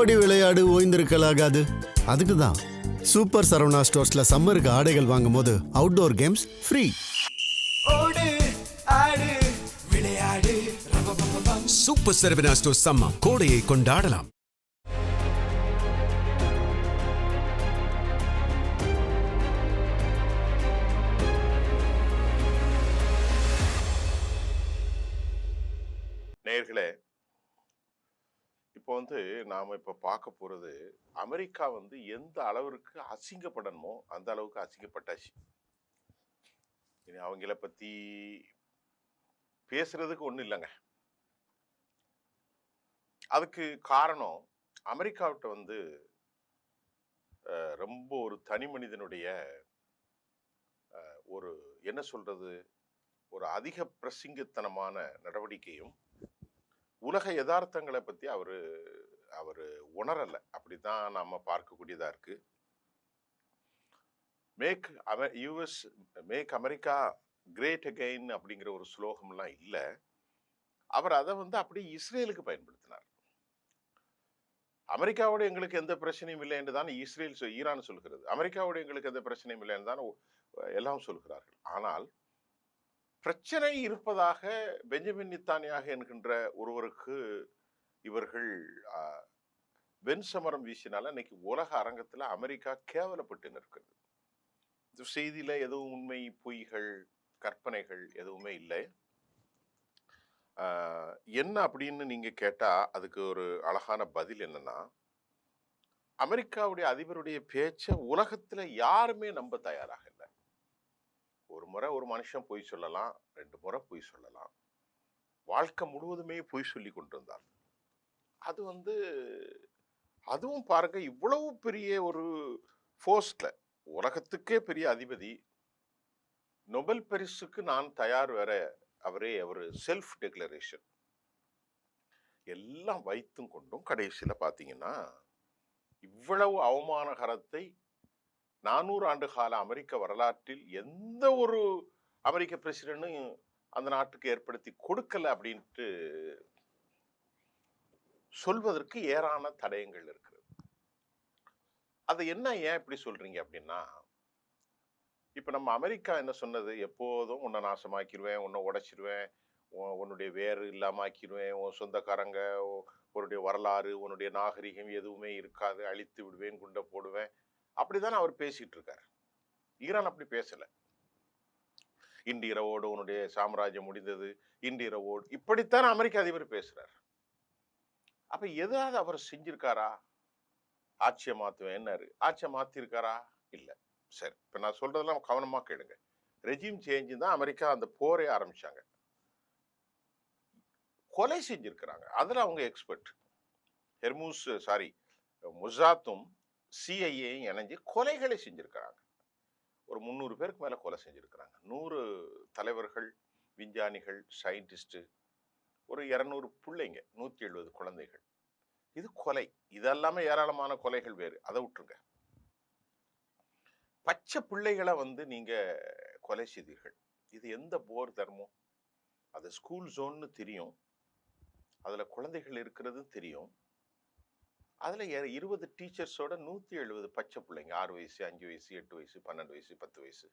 ஓடி விளையாடு ஓய்ந்திருக்கலாகாது. அதுக்கு தான் சூப்பர் சரவணா ஸ்டோர்ஸ்ல சம்மருக்கு ஆடைகள் வாங்கும் போது outdoor games free. Super Saravana stores summer கோடையை கொண்டாடலாம். நேயர்களே, இப்போ நாம இப்ப பார்க்க போறது அமெரிக்கா எந்த அளவிற்கு அசிங்கப்படணுமோ அந்த அளவுக்கு அசிங்கப்பட்டாச்சு. இனி அவங்கள பத்தி பேசுறதுக்கு ஒண்ணும் இல்லைங்க. அதுக்கு காரணம் அமெரிக்காவிட்ட ரொம்ப ஒரு தனி மனிதனுடைய ஒரு என்ன சொல்றது, ஒரு அதிக பிரசிங்கத்தனமான நடவடிக்கையும் உலக யதார்த்தங்களை பத்தி அவரு அவரு உணரல. அப்படிதான் நாம பார்க்கக்கூடியதா இருக்கு. US make America great again அப்படிங்கிற ஒரு ஸ்லோகம்லாம் இல்ல. அவர் அதை அப்படியே இஸ்ரேலுக்கு பயன்படுத்தினார். அமெரிக்காவோட எங்களுக்கு எந்த பிரச்சனையும் இல்லை என்று தான் ஈரான் சொல்கிறது. அமெரிக்காவோட எங்களுக்கு எந்த பிரச்சனையும் இல்லை என்று தான் எல்லாம் சொல்கிறார்கள். ஆனால் பிரச்சனை இருப்பதாக பெஞ்சமின் நித்தானியாக என்கின்ற ஒருவருக்கு இவர்கள் வெண்சமரம் வீசினால இன்னைக்கு உலக அரங்கத்துல அமெரிக்கா கேவலப்பட்டு நிற்கிறது. இந்த செய்தியில எதுவும் உண்மை, பொய்கள், கற்பனைகள் எதுவுமே இல்லை. என்ன அப்படின்னு நீங்க கேட்டா அதுக்கு ஒரு அழகான பதில் என்னன்னா, அமெரிக்காவுடைய அதிபருடைய பேச்ச உலகத்துல யாருமே நம்ப தயாராக இல்லை. ஒரு முறை ஒரு மனுஷன் பொய் சொல்லலாம், 2 முறை பொய் சொல்லலாம், வாழ்க்கை முழுவதுமே பொய் சொல்லி கொண்டிருந்தார். அது அதுவும் பாருங்க, இவ்வளவு பெரிய ஒரு போஸ்ட்ல உலகத்துக்கே பெரிய அதிபதி, நொபல் பரிசுக்கு நான் தயார் வேற, அவரு செல்ஃப் டிக்ளரேஷன் எல்லாம் வைத்தும் கொண்டும் கடைசியில பாத்தீங்கன்னா இவ்வளவு அவமானகரத்தை 400 ஆண்டு கால அமெரிக்க வரலாற்றில் எந்த ஒரு அமெரிக்க பிரசிடென்டும் அந்த நாட்டுக்கு ஏற்படுத்தி கொடுக்கல அப்படின்ட்டு சொல்வதற்கு ஏராளமான தடயங்கள் இருக்கிறது. அது என்ன, ஏன் இப்படி சொல்றீங்க அப்படின்னா, இப்ப நம்ம அமெரிக்கா என்ன சொன்னது, எப்போதும் உன்னை நாசமாக்கிடுவேன், உன்னை உடைச்சிருவேன், உன்னுடைய வேறு இல்லாம ஆக்கிடுவேன், உன் சொந்தக்காரங்க, உன்னுடைய வரலாறு, உன்னுடைய நாகரிகம் எதுவுமே இருக்காது, அழித்து விடுவேன், குண்டை போடுவேன், அப்படிதான் அவர் பேசிட்டு இருக்காரு. ஈரான் அப்படி பேசல. இன்று இரவோடு உன்னுடைய சாம்ராஜ்யம் முடிந்தது, இன்று இரவோடு, இப்படித்தான் அமெரிக்க அதிபர் பேசுறார். அப்ப எதாவது அவர் செஞ்சிருக்காரா? ஆட்சியை மாத்துவேன்னாரு, ஆட்சியை மாத்திருக்காரா? இல்ல. சரி, இப்ப நான் சொல்றதெல்லாம் கவனமா கேளுங்க. ரெஜிம் சேஞ்ச் தான் அமெரிக்கா அந்த போரே ஆரம்பிச்சாங்க. கொலை செஞ்சிருக்கிறாங்க, அதுல அவங்க எக்ஸ்பர்ட். மொசாத்தும் சிஐஏயும் இணைஞ்சு கொலைகளை செஞ்சிருக்கிறாங்க. ஒரு 300 பேருக்கு மேல கொலை செஞ்சிருக்கிறாங்க. 100 தலைவர்கள், விஞ்ஞானிகள், சயின்டிஸ்ட், ஒரு 200 பிள்ளைங்க, 170 குழந்தைகள். இது கொலை. இதெல்லாமே ஏராளமான கொலைகள் வேறு, அதை விட்டுருங்க. பச்சை பிள்ளைகளை நீங்க கொலை செய்தீர்கள். இது எந்த போர் தர்மம்? அது ஸ்கூல் ஜோன்னு தெரியும், அதுல குழந்தைகள் இருக்கிறது தெரியும், அதுல 20 டீச்சர்ஸோட 170 பச்சை பிள்ளைங்க, 6 வயசு, 5 வயசு, 8 வயசு, 12 வயசு, 10 வயசு.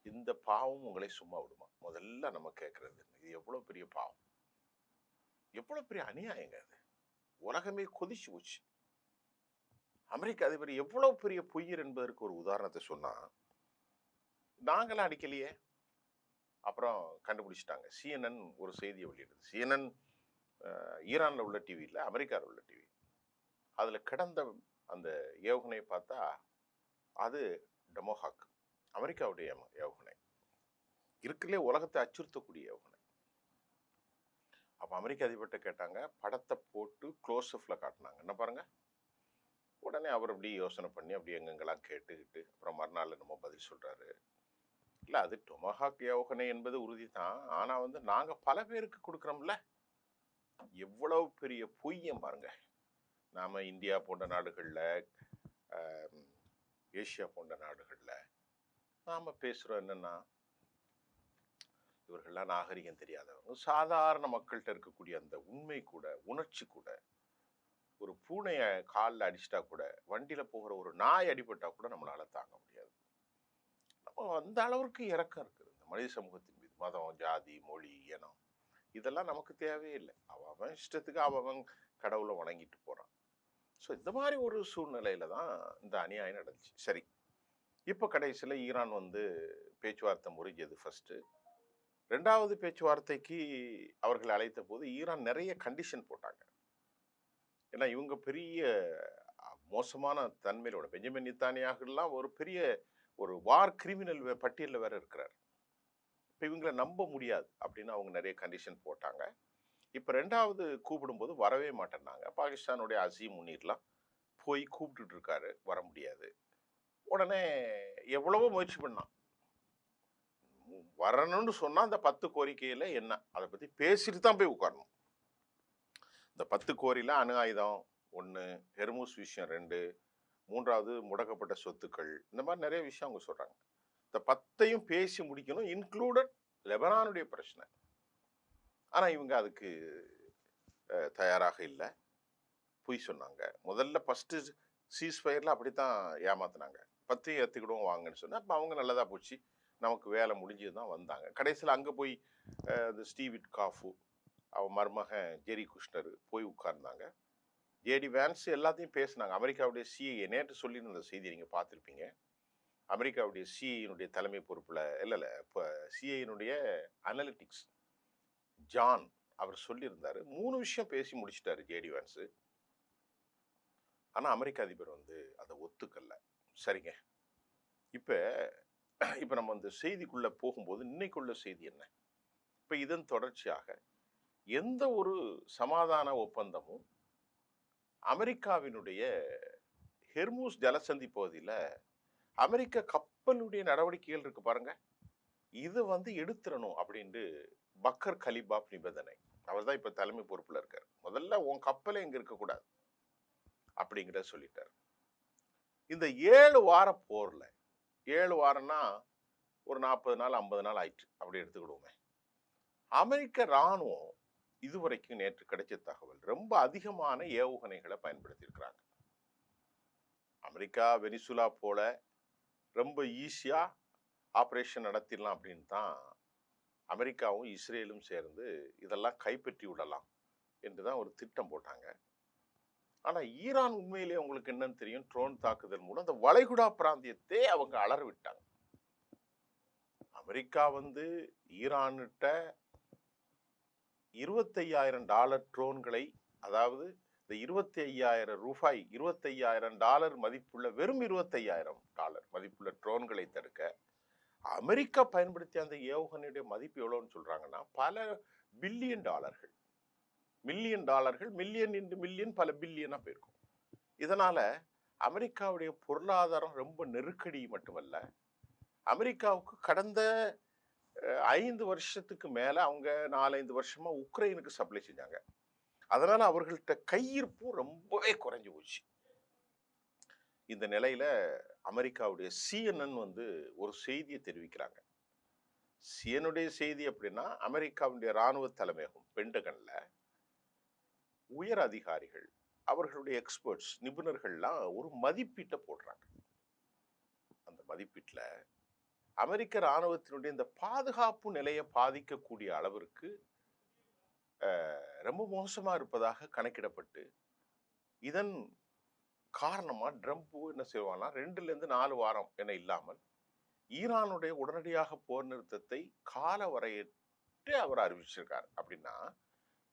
இந்த பாவம் உங்களை சும்மா விடுமா? முதல்ல நம்ம கேட்கறது, இது எவ்வளவு பெரிய பாவம், எவ்வளவு பெரிய அநியாயங்க. அது உலகமே கொதிச்சு போச்சு. அமெரிக்க அதிபர் எவ்வளவு பெரிய பொய்யர் என்பதற்கு ஒரு உதாரணத்தை சொன்னா, நாங்களாம் அடிக்கலையே, அப்புறம் கண்டுபிடிச்சிட்டாங்க. CNN ஒரு செய்தியை வெளியிடுது. CNN ஈரான்ல உள்ள டிவி இல்ல, அமெரிக்காவில் உள்ள டிவி. அதுல கிடந்த அந்த ஏவுகணையை பார்த்தா அது டொமஹாக், அமெரிக்காவுடைய ஏவுகணை, இருக்குல்லே உலகத்தை அச்சுறுத்தக்கூடிய ஏவுகணை. அப்ப அமெரிக்க அதிபர்கிட்ட கேட்டாங்க, படத்தை போட்டு க்ளோஸ்அப்ல காட்டினாங்க. என்ன பாருங்க. உடனே அவர் அப்படி யோசனை பண்ணி அப்படி எங்கெங்கெல்லாம் கேட்டுக்கிட்டு அப்புறம் மறுநாள் நம்ம பதில் சொல்றாரு, இல்ல அது டொமஹாக் ஏவுகணை என்பது உறுதிதான், ஆனா நாங்க பல பேருக்கு கொடுக்குறோம்ல. எவ்வளவு பெரிய பொய்யம் பாருங்க. நாம இந்தியா போன்ற நாடுகள்ல, ஏசியா போன்ற நாடுகள்ல நாம பேசுறோம் என்னன்னா, இவர்கள்லாம் நாகரிகம் தெரியாதவங்க, சாதாரண மக்கள்கிட்ட இருக்கக்கூடிய அந்த உண்மை கூட, உணர்ச்சி கூட ஒரு பூனைய கால்ல அடிச்சிட்டா கூட, வண்டியில போகிற ஒரு நாய் அடிபட்டா கூட நம்மளால தாங்க முடியாது. நம்ம அந்த அளவிற்கு இரக்கம் இருக்குது இந்த மனித சமூகத்தின் மீது. மதம், ஜாதி, மொழி, இனம் இதெல்லாம் நமக்கு தேவையே இல்ல. அவன் இஷ்டத்துக்கு அவன் கடவுள வணங்கிட்டு போறான். ஸோ இந்த மாரி ஒரு சூழ்நிலையில தான் இந்த அநியாயம் நடந்துச்சு. சரி. இப்ப கடைசியில ஈரான் வந்து பேச்சுவார்த்தை முறிஞ்சது ஃபர்ஸ்ட்டு. 2வது பேச்சுவார்த்தைக்கு அவர்கள் அழைத்தபோது ஈரான் நெறைய கண்டிஷன் போட்டாங்க. ஏன்னா இவங்க பெரிய மோசமான தன்மையிலோட பெஞ்சமின் நேத்தன்யாகுலாம் ஒரு பெரிய ஒரு வார் கிரிமினல் பட்டியல்ல வேற இருக்கிறார். இப்ப இவங்கள நம்ப முடியாது அப்படின்னு அவங்க நெறைய கண்டிஷன் போட்டாங்க. இப்ப 2வது கூப்பிடும்போது வரவே மாட்டேன்னாங்க. பாகிஸ்தானுடைய அசீம் முனீர்லாம் போய் கூப்பிட்டுட்டு இருக்காரு. வர முடியாது. உடனே எவ்வளவோ முயற்சி பண்ணான். வரணும்னு சொன்னா அந்த 10 கோரிக்கையில என்ன? அத பத்தி பேசிட்டு தான் போய் உட்காரணும். இந்த 10 கோரியில அணு ஆயுதம் 1, ஹெர்முஸ் விஷயம் 2, 3வது முடக்கப்பட்ட சொத்துக்கள். இந்த மாரி நெறைய விஷயம் அவங்க சொல்றாங்க. இந்த 10யும் பேசி முடிக்கணும். இன்க்ளூடட் லெபனானுடைய பிரச்சனை. ஆனா இவங்க அதுக்கு தயாராக இல்ல. பொய் சொன்னாங்க. முதல்ல ஃபர்ஸ்ட் சீஸ்ஃபயர்ல அப்படித்தான் ஏமாத்துனாங்க. 10யும் ஏத்துக்கிடுவோம் வாங்கன்னு சொன்னா, அப்ப அவங்க நல்லதா போச்சு. நமக்கு வேலை முடிஞ்சது தான் வந்தாங்க. கடைசியில அங்க போய் இந்த ஸ்டீவ் விட்காஃப், அவன் மருமகன் ஜெரி குஷ்னர் போய் உட்கார்ந்தாங்க. ஜேடி வேன்ஸ் எல்லாத்தையும் பேசினாங்க. அமெரிக்காவுடைய சிஐஏ நேற்று சொல்லியிருந்த செய்தியை நீங்க பார்த்திருப்பீங்க. அமெரிக்காவுடைய சிஐஏனுடைய தலைமை பொறுப்புல இல்ல இப்ப சிஐஏனுடைய அனலிட்டிக்ஸ் ஜான் அவர் சொல்லியிருந்தாரு. 3 விஷயம் பேசி முடிச்சிட்டாரு ஜேடி வேன்ஸ். ஆனா அமெரிக்க அதிபர் வந்து அதை ஒத்துக்கல. சரிங்க. இப்ப இப்ப நம்ம இந்த செய்திக்குள்ள போகும்போது இன்னைக்குள்ள செய்தி என்ன? இப்ப இதன் தொடர்ச்சியாக எந்த ஒரு சமாதான ஒப்பந்தமும் அமெரிக்காவினுடைய ஹெர்முஸ் ஜலசந்தி பகுதியில அமெரிக்க கப்பலுடைய நடவடிக்கைகள் இருக்கு பாருங்க. இது வந்து எடுத்துறணும் அப்படின்ட்டு பக்கர் கலிபாப் நிபந்தனை. அவர் தான் இப்ப தலைமை பொறுப்புல இருக்காரு. முதல்ல உன் கப்பலே இங்க இருக்கக்கூடாது அப்படிங்கிறத சொல்லிட்டார். இந்த 7 வார போர்ல 7 வாரம்னா ஒரு 40 நாள் 50 நாள் ஆயிற்று அப்படி எடுத்துக்கிடுவோமே. அமெரிக்க ராணுவம் இதுவரைக்கும் நேற்று கிடைச்ச தகவல் ரொம்ப அதிகமான ஏவுகணைகளை பயன்படுத்தி இருக்கிறாங்க. அமெரிக்கா வெனிசுலா போல ரொம்ப ஈஸியா ஆபரேஷன் நடத்திடலாம் அப்படின்னு தான் அமெரிக்காவும் இஸ்ரேலும் சேர்ந்து இதெல்லாம் கைப்பற்றி விடலாம் என்றுதான் ஒரு திட்டம் போட்டாங்க. ஆனா ஈரான் உண்மையிலேயே உங்களுக்கு என்னன்னு தெரியும், ட்ரோன் தாக்குதல் மூலம் அந்த வளைகுடா பிராந்தியத்தை அவங்க அலற விட்டாங்க. அமெரிக்கா வந்து ஈரான்கிட்ட $25,000 ட்ரோன்களை, அதாவது இந்த 25,000 ரூபாய் $25,000 மதிப்புள்ள வெறும் $25,000 மதிப்புள்ள ட்ரோன்களை தடுக்க அமெரிக்கா பயன்படுத்திய அந்த ஏவுகணையுடைய மதிப்பு எவ்வளவுன்னு சொல்றாங்கன்னா பல பில்லியன் டாலர்கள். மில்லியன் டாலர்கள், மில்லியன் இன்டு மில்லியன் பல பில்லியனா போயிருக்கும். இதனால அமெரிக்காவுடைய பொருளாதாரம் ரொம்ப நெருக்கடி மட்டுமல்ல, அமெரிக்காவுக்கு கடந்த 5 வருஷத்துக்கு மேல அவங்க 4-5 வருஷமா உக்ரைனுக்கு சப்ளை செஞ்சாங்க. அதனால அவர்கள்ட்ட கையிருப்பும் ரொம்பவே குறைஞ்சு போச்சு. இந்த நிலையில அமெரிக்காவுடைய CNN வந்து ஒரு செய்தியை தெரிவிக்கிறாங்க. CNN செய்தி அப்படின்னா அமெரிக்காவுடைய ராணுவ தலைமையகம் பென்டகன்ல உயர் அதிகாரிகள், அவர்களுடைய எக்ஸ்பர்ட்ஸ், நிபுணர்கள்லாம் ஒரு மதிப்பீட்டை போடுறாங்க. அந்த மதிப்பீட்டுல அமெரிக்க ராணுவத்தினுடைய இந்த பாதுகாப்பு நிலையை பாதிக்கக்கூடிய அளவிற்கு ரொம்ப மோசமா இருப்பதாக கணக்கிடப்பட்டு, இதன் காரணமா ட்ரம்ப் என்ன செய்வானா 2-4 வாரம் என இல்லாமல் ஈரானுடைய உடனடியாக போர் நிறுத்தத்தை கால வரையிட்டு அவர் அறிவிச்சிருக்கார். அப்படின்னா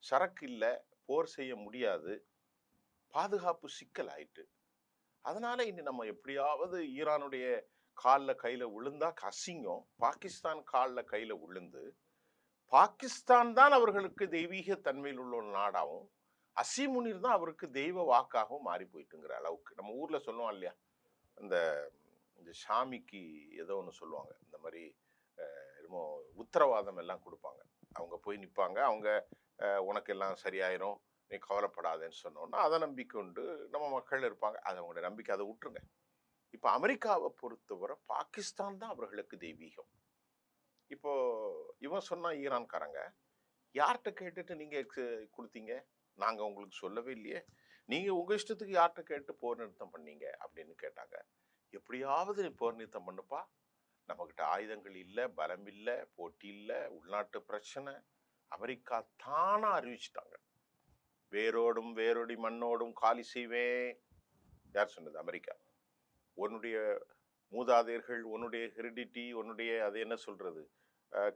சரக்கு இல்ல, போர் செய்ய முடியாது, பாதுகாப்பு சிக்கல் ஆயிட்டு. அதனால இனி நம்ம எப்படியாவது ஈரானுடைய கால்ல கையில விழுந்தா அசிங்கம், பாகிஸ்தான் கால்ல கையில விழுந்து பாகிஸ்தான் தான் அவர்களுக்கு தெய்வீக தன்மையில் உள்ள ஒரு நாடாகவும், அசீம் முனீர் தான் அவருக்கு தெய்வ வாக்காகவும் மாறி போயிட்டுங்கிற அளவுக்கு. நம்ம ஊர்ல சொல்லுவோம் இல்லையா, இந்த இந்த சாமிக்கு ஏதோ ஒன்று சொல்லுவாங்க, இந்த மாதிரி என்னமோ உத்தரவாதம் எல்லாம் கொடுப்பாங்க. அவங்க போய் நிற்பாங்க, அவங்க உனக்கு எல்லாம் சரியாயிரும், நீ கவலைப்படாதேன்னு சொன்னோன்னா அதை நம்பிக்கொண்டு நம்ம மக்கள் இருப்பாங்க. அது அவங்களுடைய நம்பிக்கை, அதை விட்டுருங்க. இப்போ அமெரிக்காவை பொறுத்தவரை பாகிஸ்தான் தான் அவர்களுக்கு தெய்வீகம். இப்போ இவன் சொன்னா ஈரான்காரங்க, யார்கிட்ட கேட்டுட்டு நீங்க கொடுத்தீங்க? நாங்க உங்களுக்கு சொல்லவே இல்லையே. நீங்க உங்க இஷ்டத்துக்கு யார்கிட்ட கேட்டு போர் நிறுத்தம் பண்ணீங்க அப்படின்னு கேட்டாங்க. எப்படியாவது நீ போர் நிறுத்தம் பண்ணுப்பா, நம்மகிட்ட ஆயுதங்கள் இல்ல, பலம் இல்ல, போட்டி இல்ல, உள்நாட்டு பிரச்சனை. அமெரிக்கா தானா அறிவிச்சிட்டாங்க, வேரோடும் வேரோடி மண்ணோடும் காலி செய்வேன். யார் சொன்னது? அமெரிக்கா. உன்னுடைய மூதாதையர்கள், உன்னுடைய ஹெரிடிட்டி, உன்னுடைய அது என்ன சொல்றது,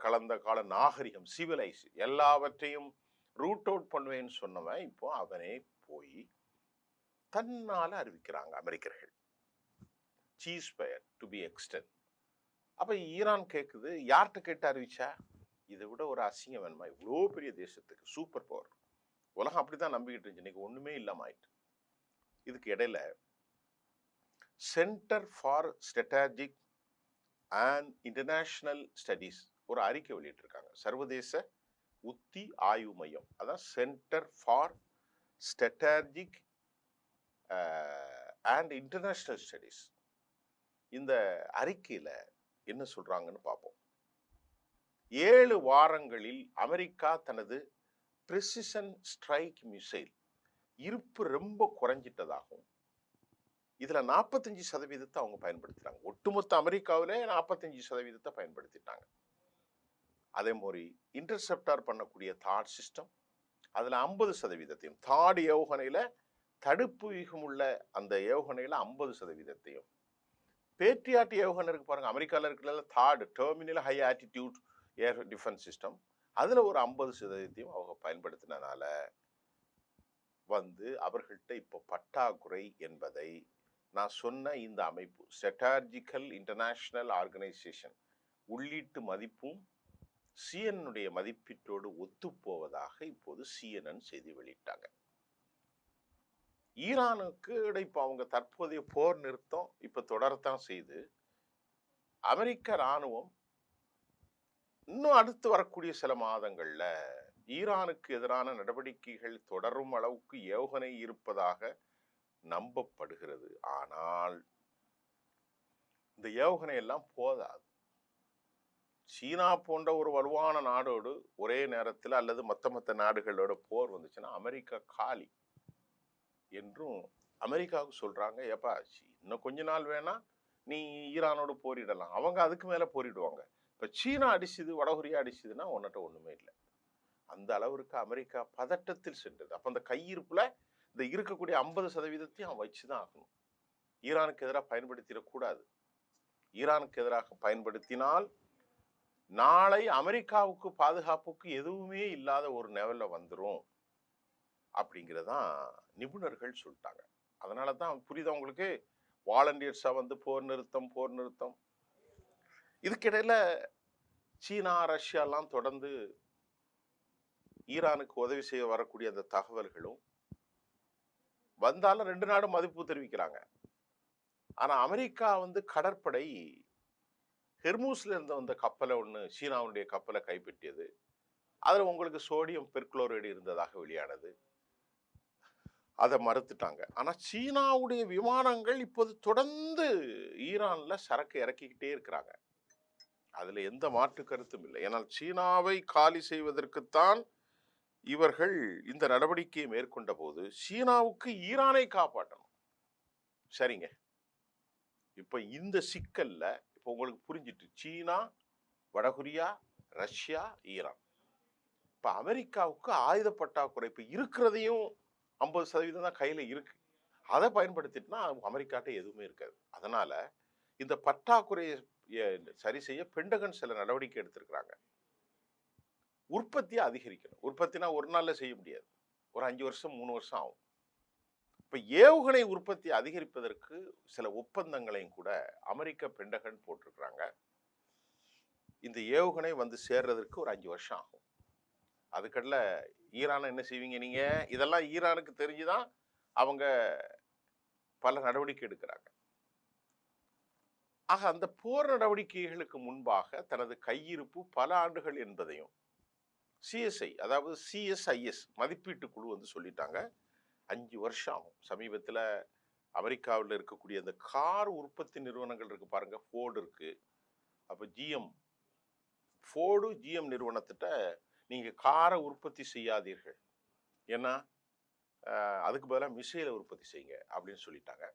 கலந்த கால நாகரிகம், சிவிலைஸ் எல்லாவற்றையும் ரூட் அவுட் பண்ணுவேன்னு சொன்னவன் இப்போ அவனே போய் தன்னால அறிவிக்கிறாங்க அமெரிக்கர்கள். Ceasefire to be extend. அப்ப ஈரான் கேக்குது, யார்கிட்ட கேட்டு அறிவிச்சா? இதை விட ஒரு அசிங்கம் வேணுமா? இவ்வளோ பெரிய தேசத்துக்கு, சூப்பர் பவர். உலகம் அப்படிதான் நம்பிக்கிட்டு இருந்துச்சு, இன்னைக்கு ஒண்ணுமே இல்லாம ஆயிட்டு. இதுக்கு இடையில centre for strategic and international studies ஒரு அறிக்கை வெளியிட்டிருக்காங்க. சர்வதேச உத்தி ஆய்வு மையம், அதான் centre for strategic and international studies. இந்த அறிக்கையில என்ன சொல்றாங்கன்னு பார்ப்போம். 7 வாரங்களில் அமெரிக்கா தனது பிரிசிஷன் ஸ்ட்ரைக் மிசைல் இருப்பு ரொம்ப குறைஞ்சிட்டதாகவும், இதுல 45% அவங்க பயன்படுத்துறாங்க. ஒட்டுமொத்த அமெரிக்காவிலே 45% பயன்படுத்திட்டாங்க. அதே மாதிரி இன்டர்செப்டார் பண்ணக்கூடிய தாட் சிஸ்டம், அதுல 50%, தாட் ஏவுகணையில தடுப்பு வியூகம் உள்ள அந்த ஏவுகணையில 50%, பேட்ரியாட் ஏவுகணை இருக்கு பாருங்க, அமெரிக்காவில் இருக்கிற thought terminal high attitude air defence system, அதுல ஒரு 50% அவங்க பயன்படுத்தினால அவர்கள்ட்ட இப்போ பற்றாக்குறை என்பதை நான் சொன்ன இந்த அமைப்பு ஸ்ட்ராட்டஜிக்கல் இன்டர்நேஷனல் ஆர்கனைசேஷன் உள்ளீட்டு மதிப்பும் சிஎன்னுடைய மதிப்பீட்டோடு ஒத்துப்போவதாக இப்போது CNN செய்தி வெளியிட்டாங்க. ஈரானுக்கு இப்போ அவங்க தற்போதைய போர் நிறுத்தம் இப்ப தொடரத்தான் செய்து, அமெரிக்க ராணுவம் இன்னும் அடுத்து வரக்கூடிய சில மாதங்கள்ல ஈரானுக்கு எதிரான நடவடிக்கைகள் தொடரும் அளவுக்கு ஏவுகணை இருப்பதாக நம்பப்படுகிறது. ஆனால் இந்த ஏவுகணை எல்லாம் போதாது. சீனா போன்ற ஒரு வலுவான நாடோடு ஒரே நேரத்தில் அல்லது மற்ற நாடுகளோட போர் வந்துச்சுன்னா அமெரிக்கா காலி என்றும் அமெரிக்காவுக்கு சொல்றாங்க. ஏப்பா, இன்னும் கொஞ்ச நாள் வேணா நீ ஈரானோடு போரிடலாம், அவங்க அதுக்கு மேல போரிடுவாங்க. இப்ப சீனா அடிச்சுது, வடகொரியா அடிச்சுதுன்னா உன்னிட்ட ஒண்ணுமே இல்லை. அந்த அளவிற்கு அமெரிக்கா பதட்டத்தில் சென்றது. அப்ப அந்த கையிருப்புல இந்த இருக்கக்கூடிய 50% அவன் வச்சுதான் ஆகணும். ஈரானுக்கு எதிராக பயன்படுத்திடக்கூடாது. ஈரானுக்கு எதிராக பயன்படுத்தினால் நாளை அமெரிக்காவுக்கு பாதுகாப்புக்கு எதுவுமே இல்லாத ஒரு லெவல்ல வந்துரும் அப்படிங்கிறதான் நிபுணர்கள் சொல்லிட்டாங்க. அதனாலதான் புரியுதா உங்களுக்கு, வாலண்டியர்ஸா போர் நிறுத்தம். இதுக்கிடையில சீனா, ரஷ்யா எல்லாம் தொடர்ந்து ஈரானுக்கு உதவி செய்ய வரக்கூடிய அந்த தகவல்களும் வந்தாலும் 2 நாடும் மதிப்பு தெரிவிக்கிறாங்க. ஆனா அமெரிக்கா கடற்படை ஹெர்மூஸ்ல இருந்த வந்த கப்பலை சீனாவுடைய கப்பலை கைப்பற்றியது. அதுல உங்களுக்கு சோடியம் பெர்குளோரைடு இருந்ததாக வெளியானது. அதை மறுத்துட்டாங்க. ஆனா சீனாவுடைய விமானங்கள் இப்போது தொடர்ந்து ஈரான்ல சரக்கு இறக்கிக்கிட்டே இருக்கிறாங்க. அதுல எந்த மாற்று கருத்தும் இல்லை. ஏன்னால் சீனாவை காலி செய்வதற்குத்தான் இவர்கள் இந்த நடவடிக்கையை மேற்கொண்ட போது சீனாவுக்கு ஈரானை காப்பாற்றணும். சரிங்க, இப்ப இந்த சிக்கல்ல இப்ப உங்களுக்கு புரிஞ்சிட்டு, சீனா, வடகொரியா, ரஷ்யா, ஈரான். இப்ப அமெரிக்காவுக்கு ஆயுத பற்றாக்குறை இப்ப இருக்கிறதையும் 50% தான் கையில இருக்கு. அதை பயன்படுத்திட்டுனா அமெரிக்காட்ட எதுவுமே இருக்காது. அதனால இந்த பற்றாக்குறையை சரி செய்ய பென்டகன் சில நடவடிக்கை எடுத்திருக்கிறாங்க. உற்பத்தியை அதிகரிக்கணும். உற்பத்தினா ஒரு நாள்ல செய்ய முடியாது, ஒரு 5 வருஷம் 3 வருஷம் ஆகும். இப்ப ஏவுகணை உற்பத்தி அதிகரிப்பதற்கு சில ஒப்பந்தங்களையும் கூட அமெரிக்க பென்டகன் போட்டிருக்கிறாங்க. இந்த ஏவுகணை சேர்றதற்கு ஒரு 5 வருஷம் ஆகும். அதுக்கடல ஈரானை என்ன செய்வீங்க நீங்க? இதெல்லாம் ஈரானுக்கு தெரிஞ்சுதான் அவங்க பல நடவடிக்கை எடுக்கிறாங்க. ஆக அந்த போர் நடவடிக்கைகளுக்கு முன்பாக தனது கையிருப்பு பல ஆண்டுகள் என்பதையும் சிஎஸ்ஐ, அதாவது சிஎஸ்ஐஎஸ் மதிப்பீட்டு குழு சொல்லிட்டாங்க. 5 வருஷம் ஆகும். சமீபத்தில் அமெரிக்காவில் இருக்கக்கூடிய அந்த கார் உற்பத்தி நிறுவனங்கள் இருக்கு பாருங்க, ஃபோர்டு இருக்கு, அப்ப ஃபோர்டு ஜிஎம் நிறுவனத்திட்ட நீங்க காரை உற்பத்தி செய்யாதீர்கள், ஏன்னா அதுக்கு பதிலாக மிசைலை உற்பத்தி செய்யுங்க அப்படின்னு சொல்லிட்டாங்க.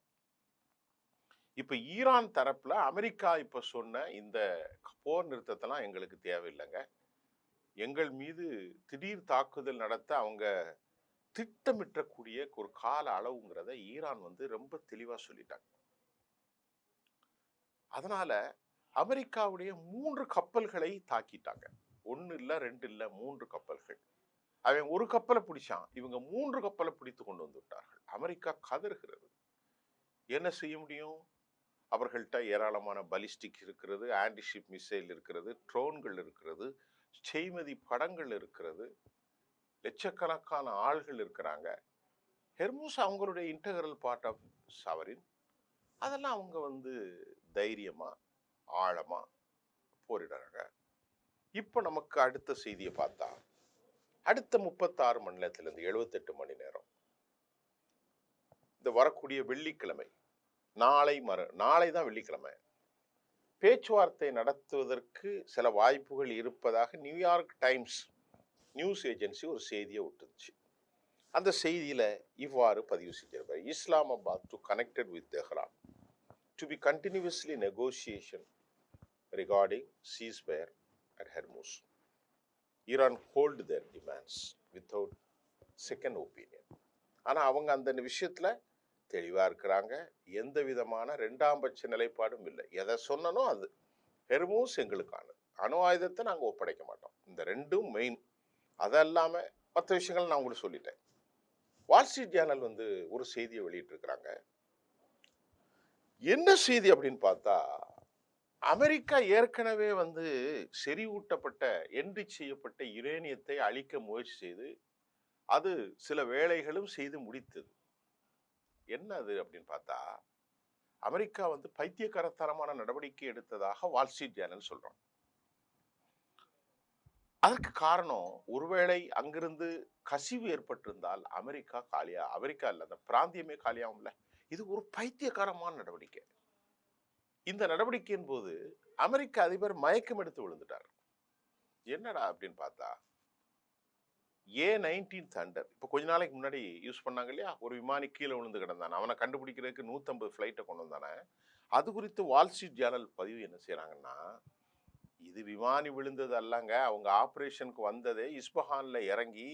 இப்ப ஈரான் தரப்புல அமெரிக்கா இப்ப சொன்ன இந்த போர் நிறுத்தத்தெல்லாம் எங்களுக்கு தேவையில்லைங்க. எங்கள் மீது திடீர் தாக்குதல் நடத்த அவங்க திட்டமிட்டக்கூடிய ஒரு கால அளவுங்கிறத ஈரான் வந்து ரொம்ப தெளிவா சொல்லிட்டாங்க. அதனால அமெரிக்காவுடைய 3 கப்பல்களை தாக்கிட்டாங்க. 1 இல்ல, 2 இல்ல, 3 கப்பல்கள். அவன் ஒரு கப்பலை பிடிச்சான், இவங்க 3 கப்பலை பிடித்து கொண்டு வந்து விட்டார்கள். அமெரிக்கா கதறுகிறது. என்ன செய்ய முடியும்? அவர்கள்ட்ட ஏராளமான பலிஸ்டிக் இருக்கிறது, ஆன்டிஷிப் மிசைல் இருக்கிறது, ட்ரோன்கள் இருக்கிறது, செய்மதி படங்கள் இருக்கிறது, லட்சக்கணக்கான ஆள்கள் இருக்கிறாங்க. ஹெர்முஸ் அவங்களுடைய இன்டெகிரல் பார்ட் ஆஃப் சவரின். அதெல்லாம் அவங்க வந்து தைரியமா ஆழமா போரிடுறாங்க. இப்போ நமக்கு அடுத்த செய்தியை பார்த்தா, அடுத்த 36 மணி நேரத்திலிருந்து 78 மணி நேரம், இந்த வரக்கூடிய வெள்ளிக்கிழமை, நாளை தான் வெள்ளிக்கிழமை, பேச்சுவார்த்தை நடத்துவதற்கு சில வாய்ப்புகள் இருப்பதாக நியூயார்க் டைம்ஸ் நியூஸ் ஏஜென்சி ஒரு செய்தியை விட்டுருச்சு. அந்த செய்தியில இவ்வாறு பதிவு செஞ்சிருப்பார்: Islamabad to connected with Tehran to be continuously negotiation regarding ceasefire at Hormuz. Iran hold their demands without second opinion. ஆனா அவங்க அந்த விஷயத்துல தெளிவா இருக்கிறாங்க. எந்த விதமான 2ஆம் பட்ச நிலைப்பாடும் இல்லை. எதை சொன்னனோ அது ஹெர்மூஸ் எங்களுக்கானது, அணு ஆயுதத்தை நாங்க ஒப்படைக்க மாட்டோம். இந்த 2ம் மெயின். அதல்லாம மற்ற விஷயங்கள் நான் உங்களுக்கு சொல்லிட்டேன். வால் ஸ்ட்ரீட் ஜேர்னல் வந்து ஒரு செய்தியை வெளியிட்டு இருக்கிறாங்க. என்ன செய்தி அப்படின்னு பார்த்தா, அமெரிக்கா ஏற்கனவே வந்து செறிவூட்டப்பட்ட என்ரிச் செய்யப்பட்ட யுரேனியத்தை அழிக்க முயற்சி செய்து அது சில வேலைகளும் செய்து முடித்தது. என்ன அது அப்படின்னு பார்த்தா, அமெரிக்கா வந்து பைத்தியக்காரத்தனமான நடவடிக்கை எடுத்ததாக வால் ஸ்ட்ரீட் ஜேர்னல் சொல்றோம். அதற்கு காரணம், ஒருவேளை அங்கிருந்து கசிவு ஏற்பட்டிருந்தால் அமெரிக்கா இல்ல, அந்த பிராந்தியமே காலியாகும்ல. இது ஒரு பைத்தியக்காரமான நடவடிக்கை. இந்த நடவடிக்கையின் போது அமெரிக்க அதிபர் மயக்கம் எடுத்து விழுந்துட்டார். என்னடா அப்படின்னு பார்த்தா, A-19 தண்டர் இப்போ கொஞ்ச நாளைக்கு முன்னாடி யூஸ் பண்ணாங்க இல்லையா, ஒரு விமானி கீழே விழுந்து கிடந்தானே, அவனை கண்டுபிடிக்கிறதுக்கு 150 ஃபிளைட்டை கொண்டு வந்தானே. அது குறித்து வால் ஸ்ட்ரீட் ஜேர்னல் பதிவு என்ன செய்யறாங்கன்னா, இது விமானி விழுந்தது அல்லங்க, அவங்க ஆபரேஷனுக்கு வந்ததே இஸ்பஹான்ல இறங்கி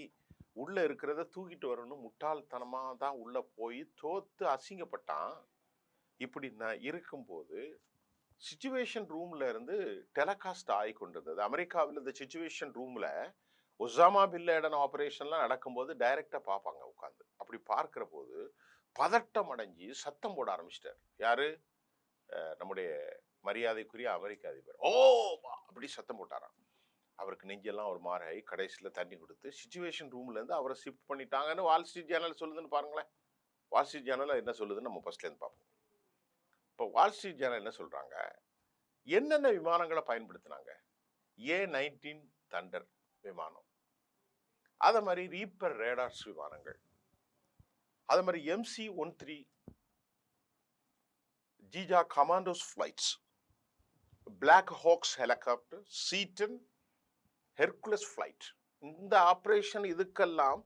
உள்ள இருக்கிறத தூக்கிட்டு வரணும் முட்டாள்தனமா தான் உள்ள போய் தோத்து அசிங்கப்பட்டான். இப்படி இருக்கும்போது சிச்சுவேஷன் ரூம்ல இருந்து டெலகாஸ்ட் ஆகி கொண்டிருந்தது. அமெரிக்காவில் இந்த சிச்சுவேஷன் ரூம்ல ஒசாமா பின் லேடன் ஆபரேஷன்லாம் நடக்கும்போது டைரக்டா பார்ப்பாங்க உட்காந்து. அப்படி பார்க்கிற போது பதட்டம் அடைஞ்சு சத்தம் போட ஆரம்பிச்சிட்டார். யாரு? நம்முடைய மரியாதைக்குரிய அமெரிக்க அதிபர். ஓ அப்படி சத்தம் போட்டாராம். அவருக்கு நெஞ்செல்லாம் ஒரு மாறாய் கடைசியில தண்ணி கொடுத்து சிச்சுவேஷன் ரூம்ல இருந்து அவரை ஷிஃப்ட் பண்ணிட்டாங்கன்னு வால் ஸ்ட்ரீட் ஜேர்னல் சொல்லுதுன்னு பாருங்களேன். வால் ஸ்ட்ரீட் ஜேர்னல் என்ன சொல்லுதுன்னு நம்ம ஃபர்ஸ்ட்ல இருந்து பார்ப்போம். இப்போ வால் ஸ்ட்ரீட் ஜேர்னல் என்ன சொல்றாங்க, என்னென்ன விமானங்களை பயன்படுத்தினாங்க? A-19 தண்டர் விமானம், அதே மாதிரி ரீப்பர் ரேடார்ஸ் விமானங்கள், அதே மாதிரி MC-13 ஜீஜா commandos flights, black hawks helicopter, சீட்டன் ஹெர்குலஸ் ஃபிளைட். இந்த ஆபரேஷன் இதுக்கெல்லாம்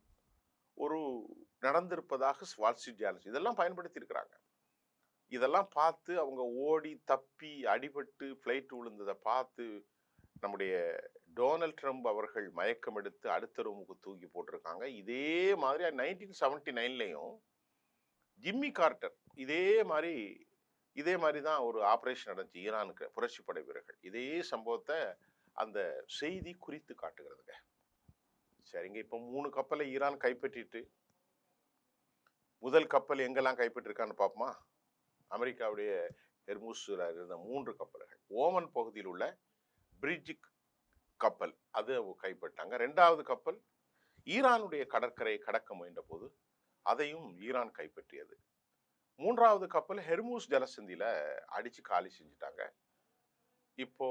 ஒரு நடந்திருப்பதாக வால் ஸ்ட்ரீட் ஜேர்னல் இதெல்லாம் பயன்படுத்தி இருக்கிறாங்க. இதெல்லாம் பார்த்து அவங்க ஓடி தப்பி அடிபட்டு ஃப்ளைட் விழுந்ததை பார்த்து நம்முடைய டொனால்ட் ட்ரம்ப் அவர்கள் மயக்கம் எடுத்து அடுத்த ரூமுக்கு தூக்கி போட்டிருக்காங்க. இதே மாதிரி 1979லையும் ஜிம்மி கார்ட்டர் இதே மாதிரி தான் ஒரு ஆபரேஷன் நடந்துச்சு ஈரானுக்கு புரட்சி படை வீரர்கள். இதே சம்பவத்தை அந்த செய்தி குறித்து காட்டுகிறதுங்க. சரிங்க, இப்போ 3 கப்பலை ஈரான் கைப்பற்றிட்டு முதல் கப்பல் எங்கெல்லாம் கைப்பற்றிருக்கான்னு பார்ப்போமா? அமெரிக்காவுடைய ஹெர்முஸ்ல இருந்த 3 கப்பல்கள், ஓமன் பகுதியில் உள்ள பிரிட்ஜிக் கப்பல் அது கைப்பற்றாங்க. 2வது கப்பல் ஈரானுடைய கடற்கரையை கடக்க முயன்ற போது அதையும் ஈரான் கைப்பற்றியது. 3வது கப்பல் ஹெர்முஸ் ஜலசந்தியில அடிச்சு காலி செஞ்சுட்டாங்க. இப்போ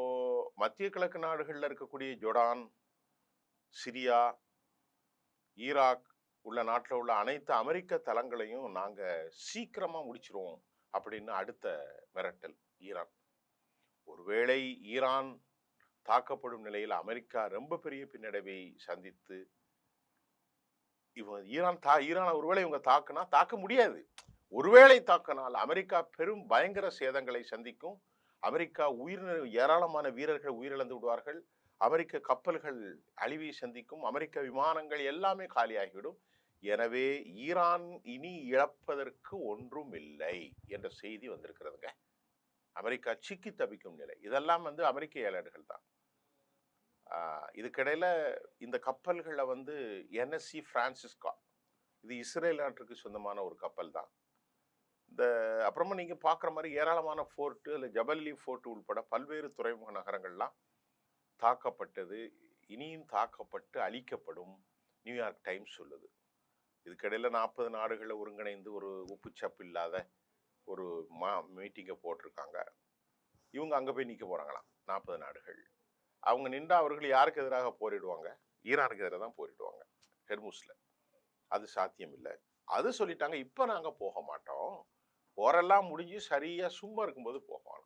மத்திய கிழக்கு நாடுகள்ல இருக்கக்கூடிய ஜோர்டான், சிரியா, ஈராக் உள்ள நாட்டில் உள்ள அனைத்து அமெரிக்க தளங்களையும் நாங்க சீக்கிரமா முடிச்சிருவோம் அப்படின்னு அடுத்த மிரட்டல் ஈரான். ஒருவேளை ஈரான் தாக்கப்படும் நிலையில் அமெரிக்கா ரொம்ப பெரிய பின்னடைவை சந்தித்து இவங்க ஈரான் ஒருவேளை இவங்க தாக்குனா தாக்க முடியாது. ஒருவேளை தாக்கினால் அமெரிக்கா பெரும் பயங்கர சேதங்களை சந்திக்கும். அமெரிக்கா ஏராளமான வீரர்கள் உயிரிழந்து விடுவார்கள். அமெரிக்க கப்பல்கள் அழிவை சந்திக்கும். அமெரிக்க விமானங்கள் எல்லாமே காலியாகிவிடும். எனவே ஈரான் இனி இழப்பதற்கு ஒன்றும் இல்லை என்ற செய்தி வந்திருக்கிறதுங்க. அமெரிக்கா சிக்கி தவிக்கும் நிலை. இதெல்லாம் அமெரிக்க ஏழர்கள் தான். இதுக்கிடையில இந்த கப்பல்களை NSC பிரான்சிஸ்கா, இது இஸ்ரேல் நாட்டுக்கு சொந்தமான ஒரு கப்பல் தான். அப்புறமா நீங்க பார்க்குற மாதிரி ஏராளமான ஃபோர்ட்டு, இல்லை ஜபல்லி ஃபோர்ட் உள்பட பல்வேறு துறைமுக நகரங்கள்லாம் தாக்கப்பட்டது, இனியும் தாக்கப்பட்டு அழிக்கப்படும் நியூயார்க் டைம்ஸ் சொல்லுது. இதுக்கிடையில 40 நாடுகளை ஒருங்கிணைந்து ஒரு உப்புச்சப்பு இல்லாத ஒரு மீட்டிங்கை போட்டிருக்காங்க. இவங்க அங்கே போய் நிற்க போகிறாங்களாம் 40 நாடுகள். அவங்க நின்றா அவர்கள் யாருக்கு எதிராக போரிடுவாங்க? ஈரானுக்கு எதிராக தான் போரிடுவாங்க ஹெர்முஸ்ல. அது சாத்தியம் இல்லை. அது சொல்லிட்டாங்க, இப்போ நாங்கள் போக மாட்டோம், போரெல்லாம் முடிஞ்சு சரியாக சும்மா இருக்கும்போது போகலாம்.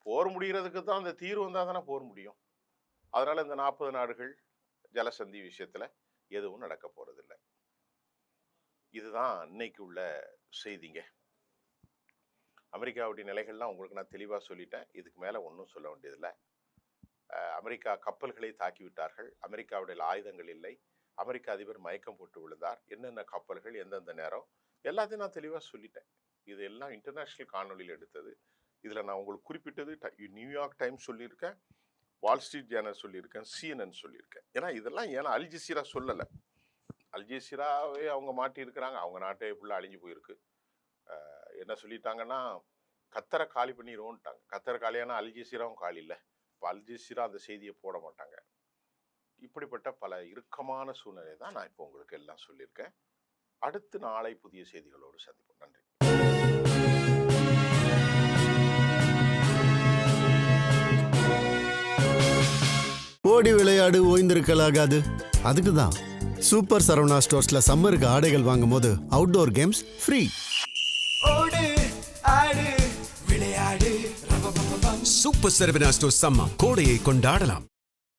போர் முடிகிறதுக்கு தான் அந்த தீர்வு வந்தால் தானே போர் முடியும். அதனால் இந்த 40 நாடுகள் ஜலசந்தி விஷயத்தில் எதுவும் நடக்க போகிறதில்லை. இதுதான் இன்னைக்கு உள்ள செய்திங்க. அமெரிக்காவுடைய நிலைகள்லாம் உங்களுக்கு நான் தெளிவாக சொல்லிட்டேன். இதுக்கு மேலே ஒன்றும் சொல்ல வேண்டியதில்லை. அமெரிக்கா கப்பல்களை தாக்கிவிட்டார்கள். அமெரிக்காவுடைய ஆயுதங்கள் இல்லை. அமெரிக்க அதிபர் மயக்கம் போட்டு விழுந்தார். என்னென்ன கப்பல்கள், எந்தெந்த நேரம், எல்லாத்தையும் நான் தெளிவாக சொல்லிட்டேன். இது எல்லாம் இன்டர்நேஷ்னல் காணொலியில் எடுத்தது. இதில் நான் உங்களுக்கு குறிப்பிட்டது நியூயார்க் டைம்ஸ் சொல்லியிருக்கேன், வால் ஸ்ட்ரீட் ஜேர்னல் சொல்லியிருக்கேன், CNN சொல்லியிருக்கேன். ஏன்னா அல் ஜசீரா சொல்லலை. அல் ஜசீராவே அவங்க மாட்டியிருக்கிறாங்க. அவங்க நாட்டே ஃபுல்லாக அழிஞ்சு போயிருக்கு. என்ன சொல்லிட்டாங்கன்னா, கத்தரை காலி பண்ணிடுவோன்ட்டாங்க. கத்தரை காலியானா அல் ஜசீராவும் காலி இல்லை. இப்போ அல் ஜசீரா அந்த செய்தியை போட மாட்டாங்க. இப்படிப்பட்ட பல இறுக்கமான சூழ்நிலை தான் நான் இப்போ உங்களுக்கு எல்லாம் சொல்லியிருக்கேன். அடுத்து நாளை புதிய செய்திகளோடு சந்திப்போம். நன்றி. ஓடி விளையாடு ஓய்ந்திருக்கலாகாது. அதுக்கு தான் சூப்பர் சரவணா ஸ்டோர்ஸ்ல சம்மருக்கு ஆடைகள் வாங்கும் போது outdoor games free. Super Saravana stores summer கோடையை கொண்டாடலாம்.